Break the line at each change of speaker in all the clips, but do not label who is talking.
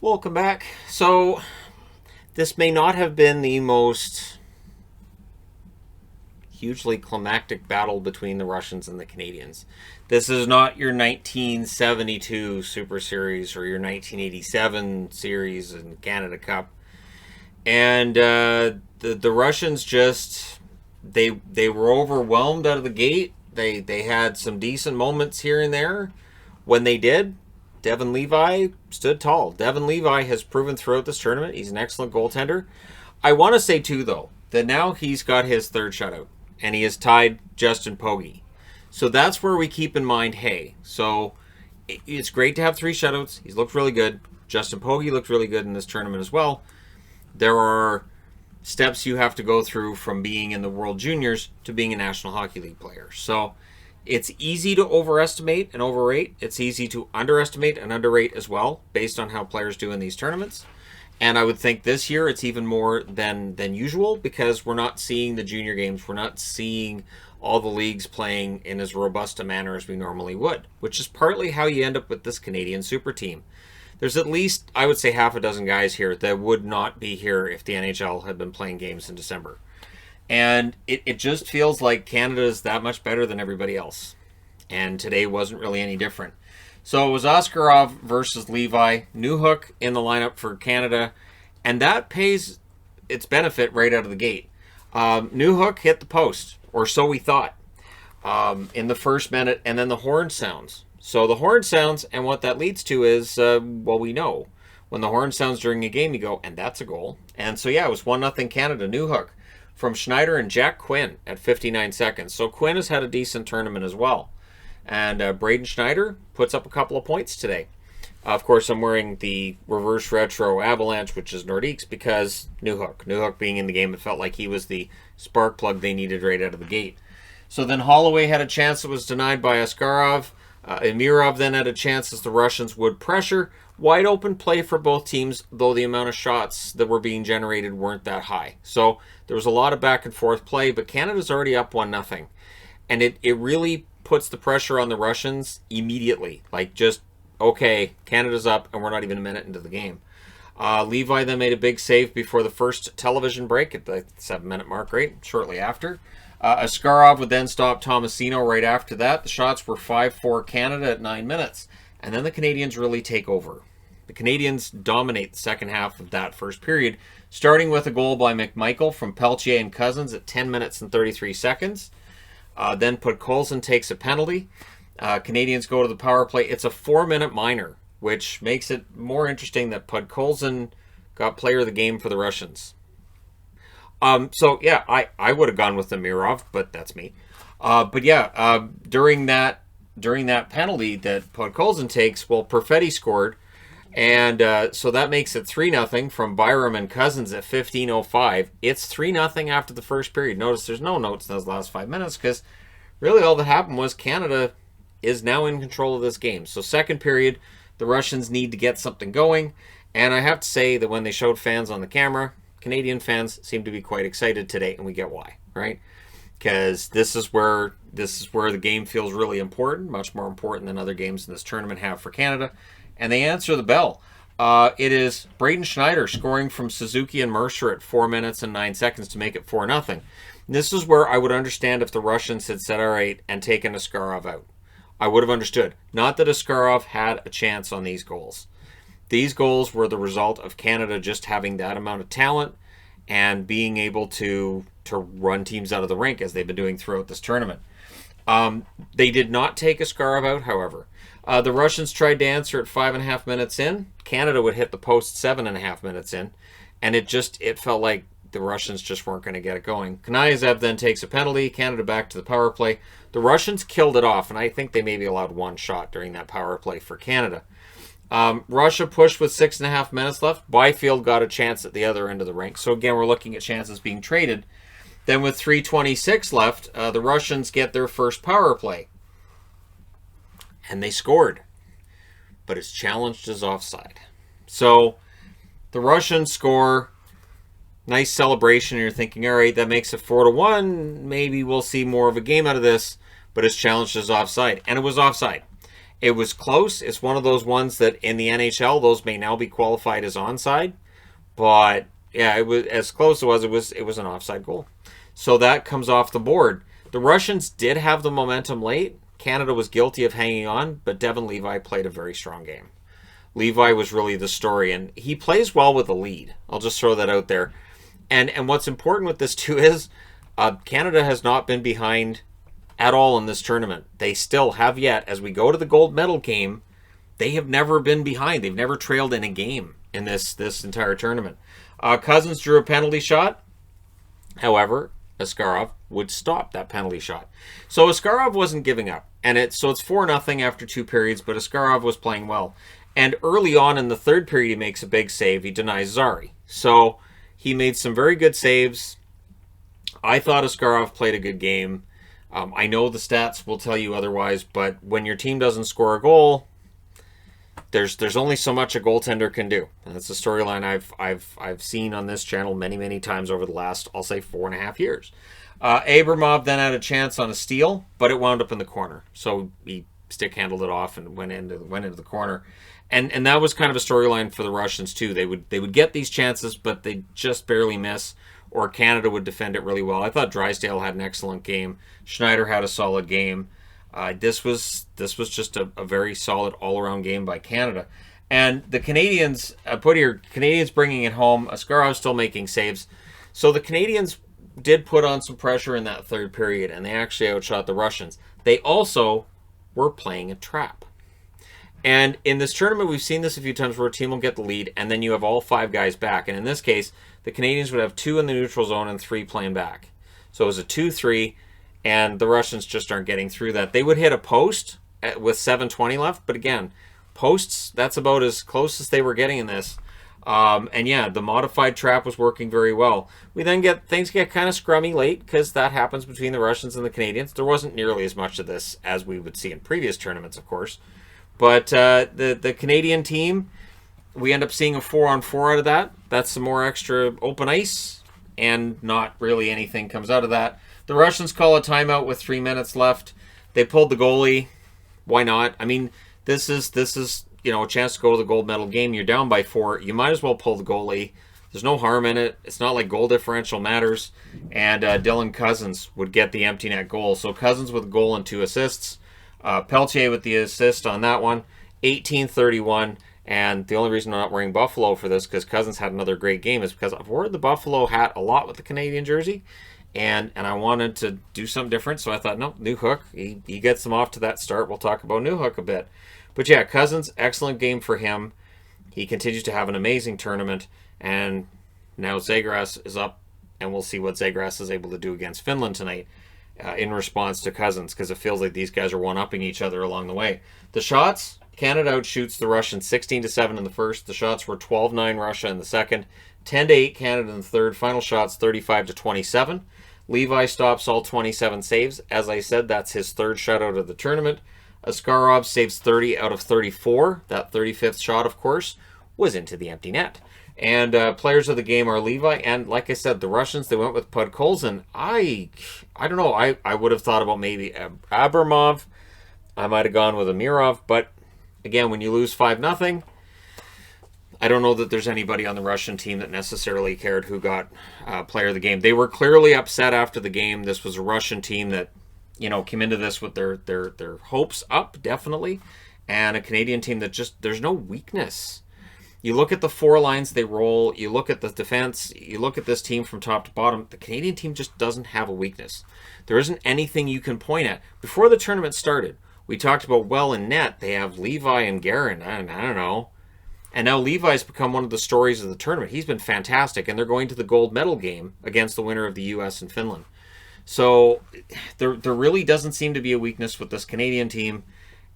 Welcome back. So, this may not have been the most hugely climactic battle between the Russians and the Canadians. This is not your 1972 Super Series or your 1987 series in Canada Cup. And the Russians just, they were overwhelmed out of the gate. They had some decent moments here and there. When they did, Devon Levi stood tall. Devon Levi has proven throughout this tournament he's an excellent goaltender. I want to say, too, though, that now he's got his third shutout, and he has tied Justin Pogge. So that's where we keep in mind, hey, so it's great to have 3 shutouts. He's looked really good. Justin Pogge looked really good in this tournament as well. There are steps you have to go through from being in the World Juniors to being a National Hockey League player. So it's easy to overestimate and overrate. It's easy to underestimate and underrate as well, based on how players do in these tournaments. And I would think this year it's even more than usual because we're not seeing the junior games. We're not seeing all the leagues playing in as robust a manner as we normally would, which is partly how you end up with this Canadian super team. There's at least, I would say, half a dozen guys here that would not be here if the NHL had been playing games in December. And it just feels like Canada is that much better than everybody else. And today wasn't really any different. So it was Askarov versus Levi. Newhook in the lineup for Canada. And that pays its benefit right out of the gate. Newhook hit the post, or so we thought, in the first minute. And then the horn sounds. So the horn sounds, and what that leads to is, we know. When the horn sounds during a game, you go, and that's a goal. And so, yeah, it was 1-0 Canada. Newhook from Schneider and Jack Quinn at 59 seconds. So Quinn has had a decent tournament as well. And Braden Schneider puts up a couple of points today. Of course, I'm wearing the reverse retro Avalanche, which is Nordiques, because Newhook being in the game, it felt like he was the spark plug they needed right out of the gate. So then Holloway had a chance that was denied by Askarov. Emirov then had a chance as the Russians would pressure. Wide open play for both teams, though the amount of shots that were being generated weren't that high. So there was a lot of back and forth play, but Canada's already up 1-0. And it really puts the pressure on the Russians immediately. Like, just, okay, Canada's up, and we're not even a minute into the game. Levi then made a big save before the first television break at the 7-minute mark, right? Shortly after. Askarov would then stop Tomasino right after that. The shots were 5-4 Canada at 9 minutes. And then the Canadians really take over. The Canadians dominate the second half of that first period, starting with a goal by McMichael from Peltier and Cousins at 10 minutes and 33 seconds. Then Podkolzin takes a penalty. Canadians go to the power play. It's a 4-minute minor, which makes it more interesting that Podkolzin got player of the game for the Russians. So, yeah, I would have gone with Emirov, but that's me. During that penalty that Podkolzin takes, Perfetti scored. And so that makes it 3-0 from Byram and Cousins at 15:05. It's 3-0 after the first period. Notice there's no notes in those last 5 minutes because really all that happened was Canada is now in control of this game. So second period, the Russians need to get something going. And I have to say that when they showed fans on the camera, Canadian fans seem to be quite excited today, and we get why, right? Because this is where the game feels really important, much more important than other games in this tournament have for Canada. And they answer the bell. It is Braden Schneider scoring from Suzuki and Mercer at 4 minutes and 9 seconds to make it 4-0. This is where I would understand if the Russians had said, all right, and taken Askarov out. I would have understood. Not that Askarov had a chance on these goals. These goals were the result of Canada just having that amount of talent and being able to run teams out of the rink as they've been doing throughout this tournament. They did not take Askarov out, however. The Russians tried to answer at 5.5 minutes in. Canada would hit the post 7.5 minutes in. And it felt like the Russians just weren't going to get it going. Kanayev then takes a penalty. Canada back to the power play. The Russians killed it off, and I think they maybe allowed one shot during that power play for Canada. Russia pushed with 6.5 minutes left. Byfield got a chance at the other end of the rink. So again, we're looking at chances being traded. Then with 3:26 left, the Russians get their first power play. And they scored. But it's challenged as offside. So the Russians score. Nice celebration. And you're thinking, all right, that makes it 4-1. Maybe we'll see more of a game out of this. But it's challenged as offside. And it was offside. It was close. It's one of those ones that in the NHL, those may now be qualified as onside. But yeah, it was as close as it was. It was an offside goal. So that comes off the board. The Russians did have the momentum late. Canada was guilty of hanging on, but Devon Levi played a very strong game. Levi was really the story, and he plays well with a lead. I'll just throw that out there. And what's important with this too is Canada has not been behind at all in this tournament. They still have yet, as we go to the gold medal game, they have never been behind. They've never trailed in a game in this entire tournament. Cousins drew a penalty shot. However, Askarov would stop that penalty shot. So Askarov wasn't giving up. And it's 4-0 after 2 periods, but Askarov was playing well. And early on in the third period, he makes a big save. He denies Zari. So he made some very good saves. I thought Askarov played a good game. I know the stats will tell you otherwise, but when your team doesn't score a goal, there's only so much a goaltender can do. And that's a storyline I've seen on this channel many times over the last, I'll say, 4.5 years. Abramov then had a chance on a steal, but it wound up in the corner. So he stick handled it off and went into the corner. And that was kind of a storyline for the Russians too. They would get these chances, but they just barely miss, or Canada would defend it really well. I thought Drysdale had an excellent game. Schneider had a solid game. This was just a very solid all-around game by Canada. And the Canadians, I put here, Canadians bringing it home. Askarov still making saves. So the Canadians did put on some pressure in that third period, and they actually outshot the Russians. They also were playing a trap. And in this tournament, we've seen this a few times where a team will get the lead, and then you have all 5 guys back. And in this case, the Canadians would have 2 in the neutral zone and 3 playing back. So it was a 2-3, and the Russians just aren't getting through that. They would hit a post with 7:20 left, but again, posts, that's about as close as they were getting in this. And yeah, the modified trap was working very well. We then things get kind of scrummy late, because that happens between the Russians and the Canadians. There wasn't nearly as much of this as we would see in previous tournaments, of course. But the Canadian team, we end up seeing a 4-on-4 out of that. That's some more extra open ice, and not really anything comes out of that. The Russians call a timeout with 3 minutes left. They pulled the goalie. Why not? I mean, this is a chance to go to the gold medal game. You're down by 4. You might as well pull the goalie. There's no harm in it. It's not like goal differential matters. And Dylan Cousins would get the empty net goal. So Cousins with a goal and 2 assists. Peltier with the assist on that one. 18-31. And the only reason I'm not wearing Buffalo for this, because Cousins had another great game, is because I've worn the Buffalo hat a lot with the Canadian jersey. And I wanted to do something different, so I thought, no, Newhook, he gets them off to that start. We'll talk about Newhook a bit. But yeah, Cousins, excellent game for him. He continues to have an amazing tournament. And now Zegras is up, and we'll see what Zegras is able to do against Finland tonight in response to Cousins, because it feels like these guys are one-upping each other along the way. The shots, Canada outshoots the Russians 16-7 in the first. The shots were 12-9 Russia in the second, 10-8 Canada in the third. Final shots 35-27. Levi stops all 27 saves. As I said, that's his third shutout of the tournament. Askarov saves 30 out of 34. That 35th shot, of course, was into the empty net. And players of the game are Levi, and like I said, the Russians, they went with Podkolzin. I don't know. I would have thought about maybe Abramov. I might have gone with Amirov, but again, when you lose 5-0, I don't know that there's anybody on the Russian team that necessarily cared who got player of the game. They were clearly upset after the game. This was a Russian team that, came into this with their hopes up, definitely, and a Canadian team that just, there's no weakness. You look at the 4 lines they roll, you look at the defense, you look at this team from top to bottom, the Canadian team just doesn't have a weakness. There isn't anything you can point at. Before the tournament started, we talked about, well, in net, they have Levi and Guerin. I don't know. And now Levi's become one of the stories of the tournament. He's been fantastic, and they're going to the gold medal game against the winner of the U.S. and Finland. So there really doesn't seem to be a weakness with this Canadian team,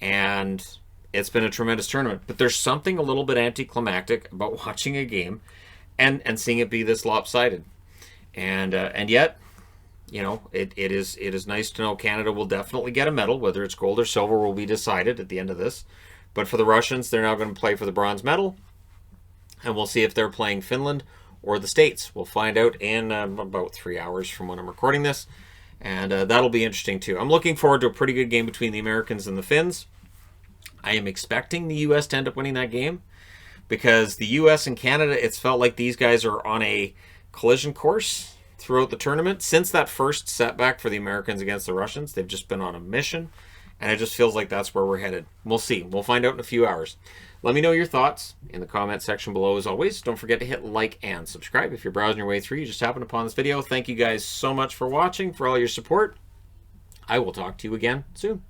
and it's been a tremendous tournament. But there's something a little bit anticlimactic about watching a game and seeing it be this lopsided. And yet, it is nice to know Canada will definitely get a medal. Whether it's gold or silver will be decided at the end of this. But for the Russians, they're now going to play for the bronze medal. And we'll see if they're playing Finland or the States. We'll find out in about 3 hours from when I'm recording this. And that'll be interesting too. I'm looking forward to a pretty good game between the Americans and the Finns. I am expecting the U.S. to end up winning that game because the U.S. and Canada, it's felt like these guys are on a collision course throughout the tournament. Since that first setback for the Americans against the Russians, they've just been on a mission, and it just feels like that's where we're headed. We'll see. We'll find out in a few hours. Let me know your thoughts in the comment section below as always. Don't forget to hit like and subscribe if you're browsing your way through. You just happened upon this video. Thank you guys so much for watching, for all your support. I will talk to you again soon.